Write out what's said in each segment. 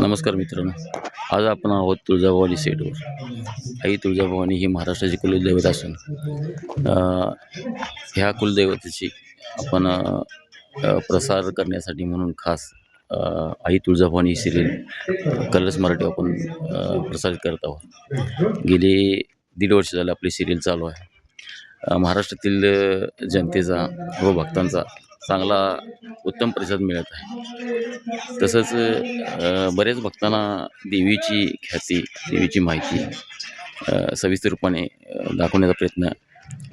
नमस्कार मित्रांनो, आज आपण आहोत तुळजाभवानी सेटवर. आई तुळजाभवानी ही महाराष्ट्राची कुलदैवत असून ह्या कुलदैवतेची आपण प्रसार करण्यासाठी म्हणून खास आई तुळजाभवानी ही सिरियल कलर्स मराठी आपण प्रसारित करत आहोत. गेली 1.5 वर्ष झालं आपली सिरियल चालू आहे. महाराष्ट्रातील जनतेचा व भक्तांचा चांगला उत्तम प्रतिसाद मिळत आहे. तसंच बरेच भक्तांना देवीची ख्याती, देवीची माहिती सविस्तरपणे दाखवण्याचा प्रयत्न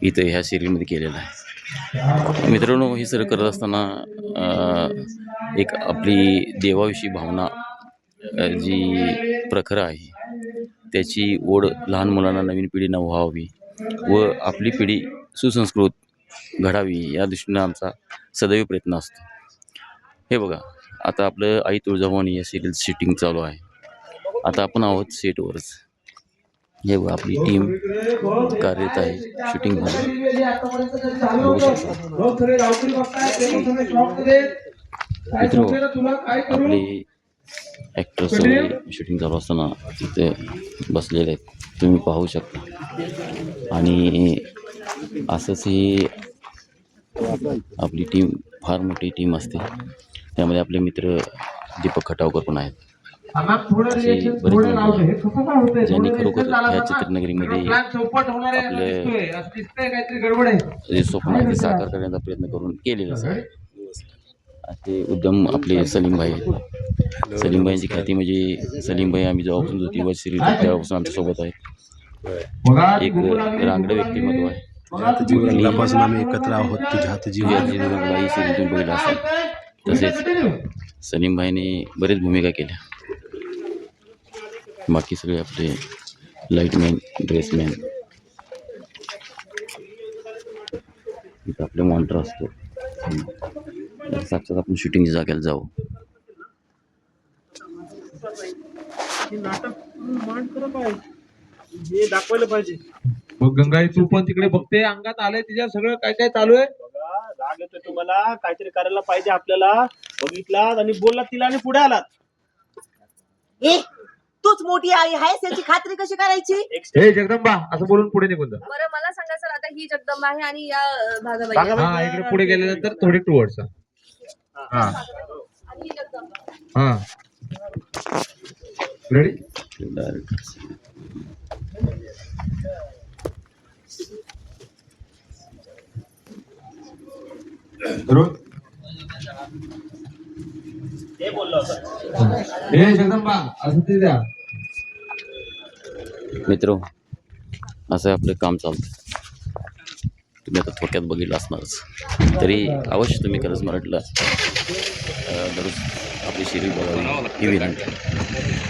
इथं ह्या सिरियलमध्ये केलेला आहे. मित्रांनो, हे सर्व करत असताना एक आपली देवाविषयी भावना जी प्रखर आहे त्याची ओढ लहान मुलांना, नवीन पिढींना व्हावी व आपली पिढी सुसंस्कृत घडावी या दृष्टीनं आमचा सदैव प्रयत्न असतो. हे बघा, आता आपलं आई तुळजाभवानी या सिरियल शूटिंग चालू आहे. आता आपण आहोत सेटवरच. हे बघा, आपली टीम कार्यरत आहे शूटिंगमध्ये. मित्र, आपले ॲक्टर्स शूटिंग चालू असताना तिथे बसलेले आहेत, तुम्ही पाहू शकता. आणि असंच ही आपली टीम फार मोठी टीम असते. त्यामध्ये आपले मित्र दीपक खटावकर पण आहेत. अशी बरेच मंडळी ज्यांनी खरोखर ह्या चित्रनगरीमध्ये आपले जे स्वप्न आहे ते साकार करण्याचा प्रयत्न करून केलेलंच आहे. असे उद्यम आपले सलीमभाई आहेत. सलीमभाईंची ख्याती म्हणजे सलीमभाई आम्ही जेव्हापासून ज्योतिबा सिरियल तेव्हापासून आमच्यासोबत आहेत. एक रांगडं व्यक्तिमत्व आहे. जीवनापासून आम्ही एकत्र आहोत. तुझ्यात जीवनाला ही सिरियल तुम्ही बघितलं असेल. तसेच सलीमभाईने बरेच भूमिका केल्या. बाकी सगळे आपले लाईटमॅन, ड्रेसमॅन, इथं आपले मॉनिटर असतो. साक्षात आपण शूटिंगच्या जागेला जाऊ. हे दाखवायला पाहिजे. मग गंगाई, तू पण तिकडे बघते, अंगात आलंय तिच्या सगळं काय काय चालू आहे. बघा, राग येतोय तुम्हाला. काहीतरी करायला पाहिजे आपल्याला. बघितलात आणि बोललात तिला आणि पुढे आलात. तूच मोठी आई आहेस याची खात्री कशी करायची? हे जगदंबा असं बोलून पुढे निघून जा. बरं, मला सांगा सर, आता ही जगदंबा आहे आणि या भागाबाई. हा, इकडे पुढे गेल्यानंतर थोडी टुवर्ड्स. हा आणि ही जगदंबा. हा, रेडी. ते बोललो होतं. हे जगदंबा असं ते द्या. मित्र, असं आपलं काम चालतं. तुम्ही आता थोडक्यात बघितलं असणारच, तरी अवश्य तुम्ही खरंच मराठीला दररोज आपली सिरियल बघावी ही विनंती.